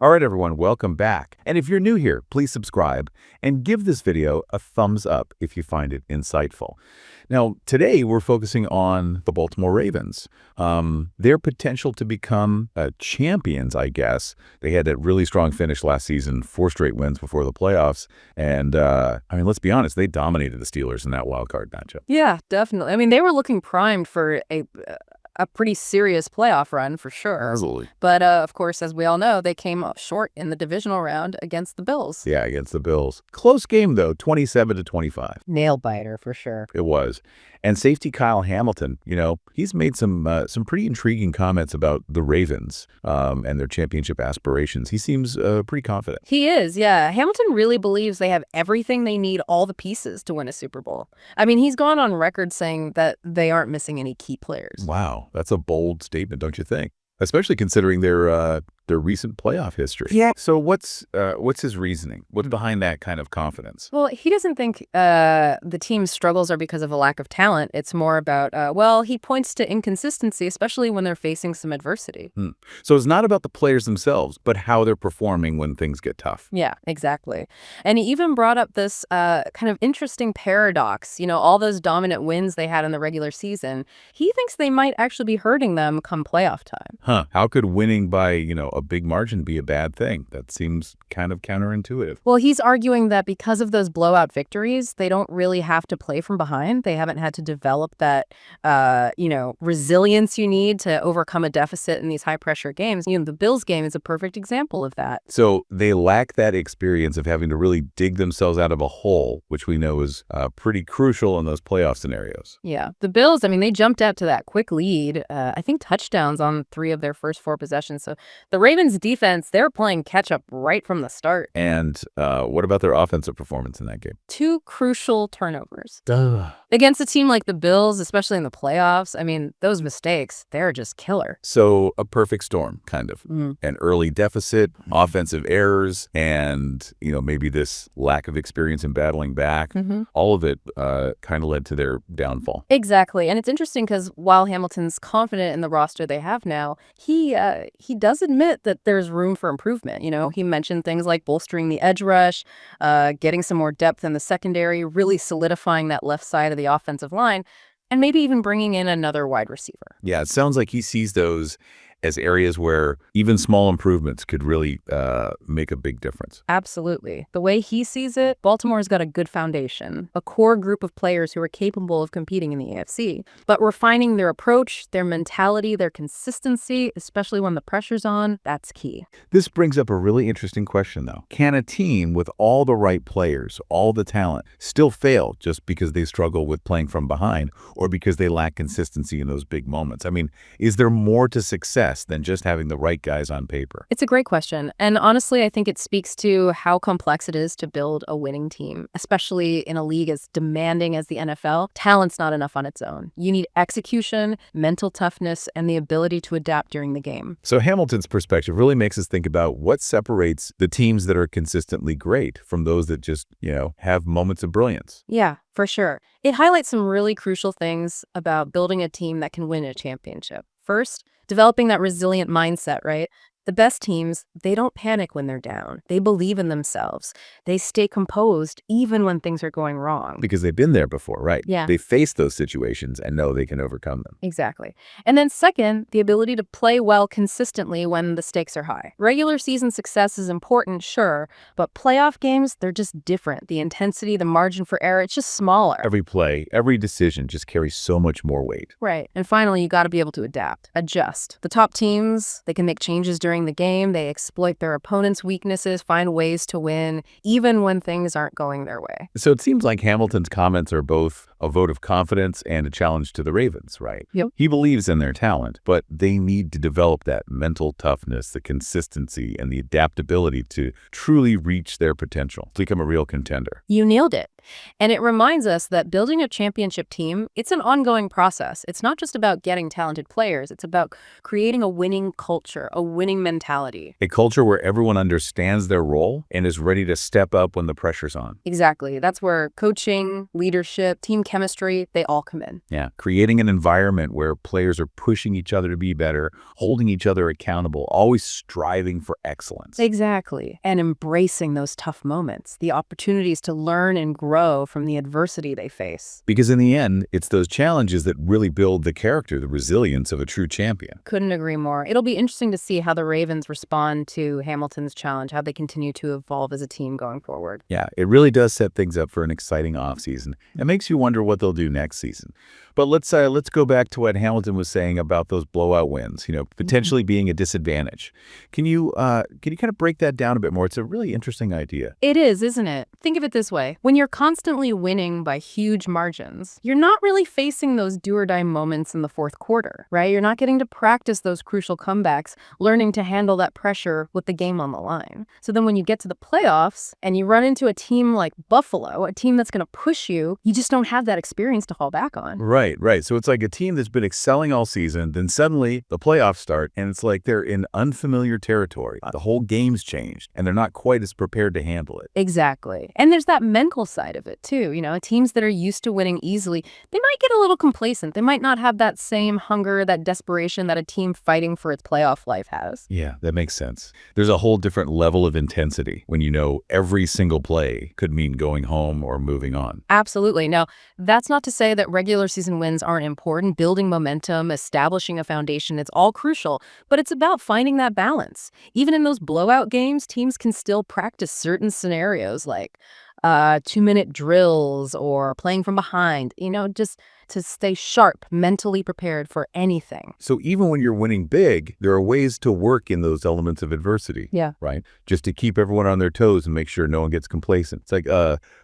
All right, everyone, welcome back. And if you're new here, please subscribe and give this video a thumbs up if you find it insightful. Now, today we're focusing on the Baltimore Ravens, their potential to become champions, I guess. They had that really strong finish last season, 4 straight wins before the playoffs. And, let's be honest, they dominated the Steelers in that wild card matchup. Yeah, definitely. They were looking primed for a pretty serious playoff run for sure. Absolutely. But, of course, as we all know, they came up short in the divisional round against the Bills. Yeah, against the Bills. Close game, though, 27-25. Nail biter for sure. It was. And safety Kyle Hamilton, he's made some pretty intriguing comments about the Ravens and their championship aspirations. He seems pretty confident. He is, yeah. Hamilton really believes they have everything they need, all the pieces to win a Super Bowl. He's gone on record saying that they aren't missing any key players. Wow, that's a bold statement, don't you think? Especially considering their recent playoff history. Yeah. So what's his reasoning? What's behind that kind of confidence? Well, he doesn't think the team's struggles are because of a lack of talent. It's more about, he points to inconsistency, especially when they're facing some adversity. So it's not about the players themselves, but how they're performing when things get tough. Yeah, exactly. And he even brought up this kind of interesting paradox. All those dominant wins they had in the regular season, he thinks they might actually be hurting them come playoff time. How could winning by, a big margin be a bad thing? That seems kind of counterintuitive. Well, he's arguing that because of those blowout victories, they don't really have to play from behind. They haven't had to develop that, resilience you need to overcome a deficit in these high-pressure games. The Bills game is a perfect example of that. So they lack that experience of having to really dig themselves out of a hole, which we know is pretty crucial in those playoff scenarios. Yeah. The Bills, they jumped out to that quick lead. I think touchdowns on 3 of their first 4 possessions. So the Ravens defense, they're playing catch up right from the start. And what about their offensive performance in that game? 2 crucial turnovers. Duh. Against a team like the Bills, especially in the playoffs, those mistakes, they're just killer. So a perfect storm, kind of. An early deficit, offensive errors, and, maybe this lack of experience in battling back. All of it kind of led to their downfall. Exactly. And it's interesting because while Hamilton's confident in the roster they have now, he does admit that there's room for improvement. He mentioned things like bolstering the edge rush, getting some more depth in the secondary, really solidifying that left side of the offensive line, and maybe even bringing in another wide receiver. Yeah, it sounds like he sees those as areas where even small improvements could really make a big difference. Absolutely. The way he sees it, Baltimore's got a good foundation, a core group of players who are capable of competing in the AFC. But refining their approach, their mentality, their consistency, especially when the pressure's on, that's key. This brings up a really interesting question, though. Can a team with all the right players, all the talent, still fail just because they struggle with playing from behind or because they lack consistency in those big moments? Is there more to success than just having the right guys on paper? It's a great question. And honestly, I think it speaks to how complex it is to build a winning team, especially in a league as demanding as the NFL. Talent's not enough on its own. You need execution, mental toughness, and the ability to adapt during the game. So Hamilton's perspective really makes us think about what separates the teams that are consistently great from those that just, have moments of brilliance. Yeah, for sure. It highlights some really crucial things about building a team that can win a championship. First, developing that resilient mindset, right? The best teams, they don't panic when they're down. They believe in themselves. They stay composed even when things are going wrong. Because they've been there before, right? Yeah. They face those situations and know they can overcome them. Exactly. And then second, the ability to play well consistently when the stakes are high. Regular season success is important, sure, but playoff games, they're just different. The intensity, the margin for error, it's just smaller. Every play, every decision just carries so much more weight. Right. And finally, you got to be able to adapt, adjust. The top teams, they can make changes during the game. They exploit their opponent's weaknesses, find ways to win, even when things aren't going their way. So it seems like Hamilton's comments are both a vote of confidence and a challenge to the Ravens, right? Yep. He believes in their talent, but they need to develop that mental toughness, the consistency, and the adaptability to truly reach their potential, to become a real contender. You nailed it. And it reminds us that building a championship team, it's an ongoing process. It's not just about getting talented players. It's about creating a winning culture, a winning mentality. A culture where everyone understands their role and is ready to step up when the pressure's on. Exactly. That's where coaching, leadership, team chemistry, they all come in. Yeah, creating an environment where players are pushing each other to be better, holding each other accountable, always striving for excellence. Exactly. And embracing those tough moments, the opportunities to learn and grow from the adversity they face. Because in the end, it's those challenges that really build the character, the resilience of a true champion. Couldn't agree more. It'll be interesting to see how the Ravens respond to Hamilton's challenge, how they continue to evolve as a team going forward. Yeah, it really does set things up for an exciting offseason. It makes you wonder what they'll do next season. But let's go back to what Hamilton was saying about those blowout wins, potentially being a disadvantage. Can you kind of break that down a bit more? It's a really interesting idea. It is, isn't it? Think of it this way. When you're constantly winning by huge margins, you're not really facing those do-or-die moments in the fourth quarter, right? You're not getting to practice those crucial comebacks, learning to handle that pressure with the game on the line. So then when you get to the playoffs and you run into a team like Buffalo, a team that's going to push you, you just don't have that experience to fall back on. Right. So it's like a team that's been excelling all season, then suddenly the playoffs start, and it's like they're in unfamiliar territory. The whole game's changed, and they're not quite as prepared to handle it. Exactly. And there's that mental side of it, too. Teams that are used to winning easily, they might get a little complacent. They might not have that same hunger, that desperation that a team fighting for its playoff life has. Yeah, that makes sense. There's a whole different level of intensity when you know every single play could mean going home or moving on. Absolutely. Now, that's not to say that regular season wins aren't important. Building momentum, establishing a foundation, it's all crucial, but it's about finding that balance. Even in those blowout games, teams can still practice certain scenarios like 2-minute drills or playing from behind, just to stay sharp, mentally prepared for anything. So even when you're winning big, there are ways to work in those elements of adversity. Yeah. Right? Just to keep everyone on their toes and make sure no one gets complacent. It's like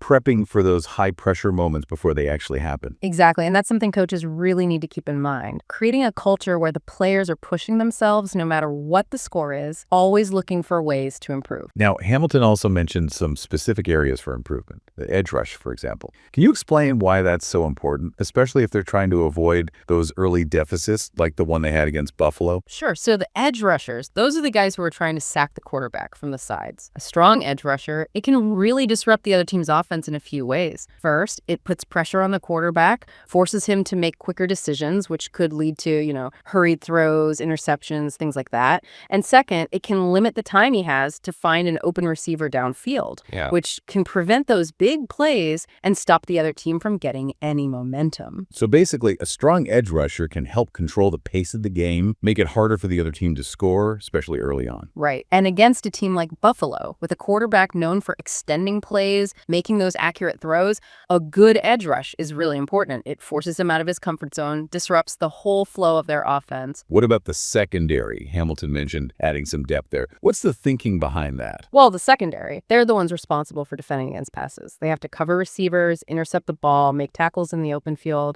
prepping for those high pressure moments before they actually happen. Exactly. And that's something coaches really need to keep in mind. Creating a culture where the players are pushing themselves no matter what the score is, always looking for ways to improve. Now, Hamilton also mentioned some specific areas for improvement, the edge rush, for example. Can you explain why that's so important, especially if they're trying to avoid those early deficits like the one they had against Buffalo? Sure. So the edge rushers, those are the guys who are trying to sack the quarterback from the sides. A strong edge rusher, it can really disrupt the other team's offense in a few ways. First, it puts pressure on the quarterback, forces him to make quicker decisions, which could lead to, hurried throws, interceptions, things like that. And second, it can limit the time he has to find an open receiver downfield, which can prevent those big plays and stop the other team from getting any momentum. So basically, a strong edge rusher can help control the pace of the game, make it harder for the other team to score, especially early on. Right. And against a team like Buffalo, with a quarterback known for extending plays, making those accurate throws, a good edge rush is really important. It forces him out of his comfort zone, disrupts the whole flow of their offense. What about the secondary? Hamilton mentioned adding some depth there. What's the thinking behind that? Well, the secondary, they're the ones responsible for defending against passes. They have to cover receivers, intercept the ball, make tackles in the open field.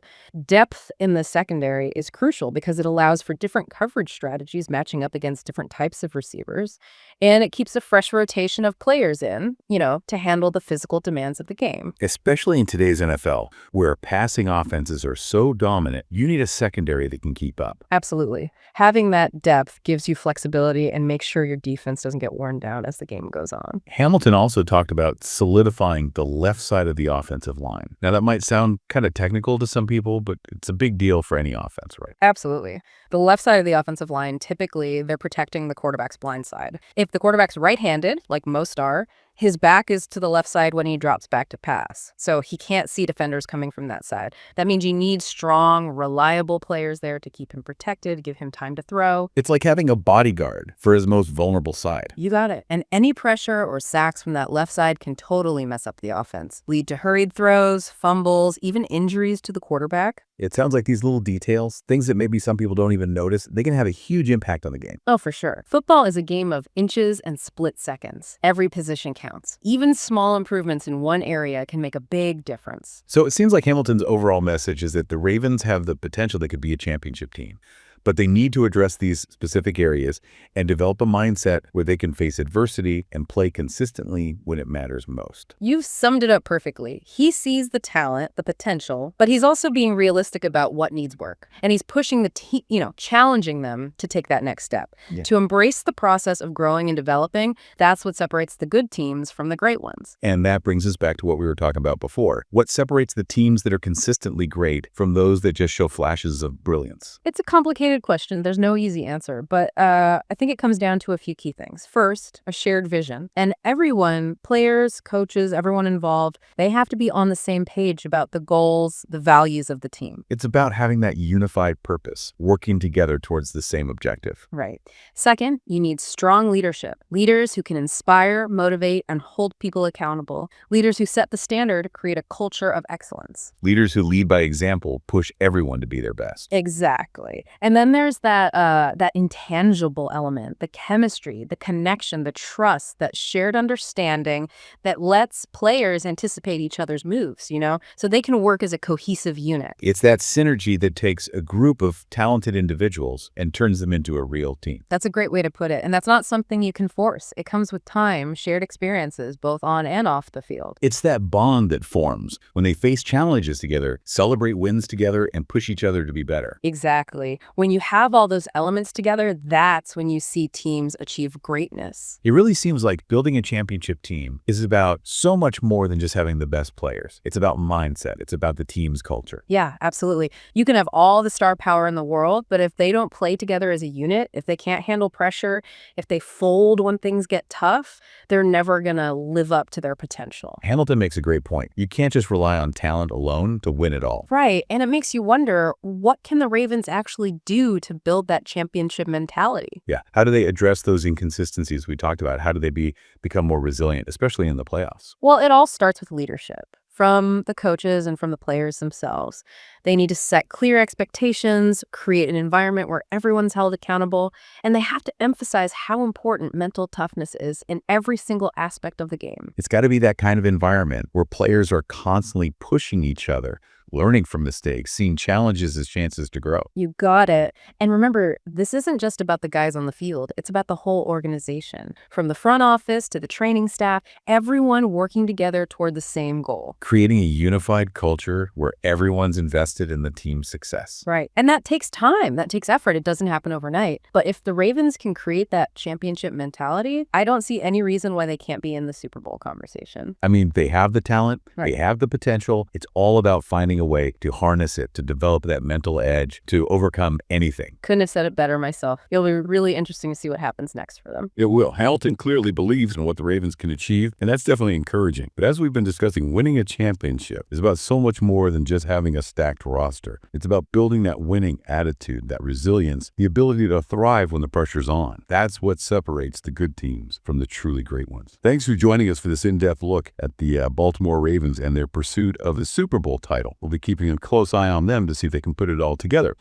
Depth in the secondary is crucial because it allows for different coverage strategies matching up against different types of receivers. And it keeps a fresh rotation of players in, to handle the physical demands of the game. Especially in today's NFL, where passing offenses are so dominant, you need a secondary that can keep up. Absolutely. Having that depth gives you flexibility and makes sure your defense doesn't get worn down as the game goes on. Hamilton also talked about solidifying the left side of the offensive line. Now, that might sound kind of technical to some people, but it's a big deal for any offense, right? Absolutely. The left side of the offensive line, typically, they're protecting the quarterback's blind side. If the quarterback's right-handed, like most are, his back is to the left side when he drops back to pass. So he can't see defenders coming from that side. That means you need strong, reliable players there to keep him protected, give him time to throw. It's like having a bodyguard for his most vulnerable side. You got it. And any pressure or sacks from that left side can totally mess up the offense, lead to hurried throws, fumbles, even injuries to the quarterback. It sounds like these little details, things that maybe some people don't even notice, they can have a huge impact on the game. Oh, for sure. Football is a game of inches and split seconds. Every position counts. Even small improvements in one area can make a big difference. So it seems like Hamilton's overall message is that the Ravens have the potential they could be a championship team. But they need to address these specific areas and develop a mindset where they can face adversity and play consistently when it matters most. You've summed it up perfectly. He sees the talent, the potential, but he's also being realistic about what needs work. And he's pushing the team, challenging them to take that next step. Yeah. To embrace the process of growing and developing, that's what separates the good teams from the great ones. And that brings us back to what we were talking about before. What separates the teams that are consistently great from those that just show flashes of brilliance? It's a complicated question. There's no easy answer, but I think it comes down to a few key things. First, a shared vision. And everyone, players, coaches, everyone involved, they have to be on the same page about the goals, the values of the team. It's about having that unified purpose, working together towards the same objective. Right. Second, you need strong leadership. Leaders who can inspire, motivate, and hold people accountable. Leaders who set the standard, create a culture of excellence. Leaders who lead by example push everyone to be their best. Exactly. And then there's that intangible element, the chemistry, the connection, the trust, that shared understanding that lets players anticipate each other's moves, so they can work as a cohesive unit. It's that synergy that takes a group of talented individuals and turns them into a real team. That's a great way to put it. And that's not something you can force. It comes with time, shared experiences, both on and off the field. It's that bond that forms when they face challenges together, celebrate wins together, and push each other to be better. Exactly. When you have all those elements together, that's when you see teams achieve greatness. It really seems like building a championship team is about so much more than just having the best players. It's about mindset. It's about the team's culture. Yeah, absolutely. You can have all the star power in the world, but if they don't play together as a unit, if they can't handle pressure, if they fold when things get tough, they're never going to live up to their potential. Hamilton makes a great point. You can't just rely on talent alone to win it all. Right. And it makes you wonder, what can the Ravens actually do to build that championship mentality? Yeah. How do they address those inconsistencies we talked about? How do they become more resilient, especially in the playoffs? Well, it all starts with leadership. From the coaches and from the players themselves. They need to set clear expectations, create an environment where everyone's held accountable, and they have to emphasize how important mental toughness is in every single aspect of the game. It's got to be that kind of environment where players are constantly pushing each other, learning from mistakes, seeing challenges as chances to grow. You got it. And remember, this isn't just about the guys on the field. It's about the whole organization. From the front office to the training staff, everyone working together toward the same goal. Creating a unified culture where everyone's invested in the team's success. Right. And that takes time. That takes effort. It doesn't happen overnight. But if the Ravens can create that championship mentality, I don't see any reason why they can't be in the Super Bowl conversation. I mean, they have the talent. Right. They have the potential. It's all about finding a way to harness it, to develop that mental edge, to overcome anything. Couldn't have said it better myself. It'll be really interesting to see what happens next for them. It will. Hamilton clearly believes in what the Ravens can achieve, and that's definitely encouraging. But as we've been discussing, winning a championship is about so much more than just having a stacked roster. It's about building that winning attitude, that resilience, the ability to thrive when the pressure's on. That's what separates the good teams from the truly great ones. Thanks for joining us for this in-depth look at the Baltimore Ravens and their pursuit of the Super Bowl title. We'll be keeping a close eye on them to see if they can put it all together.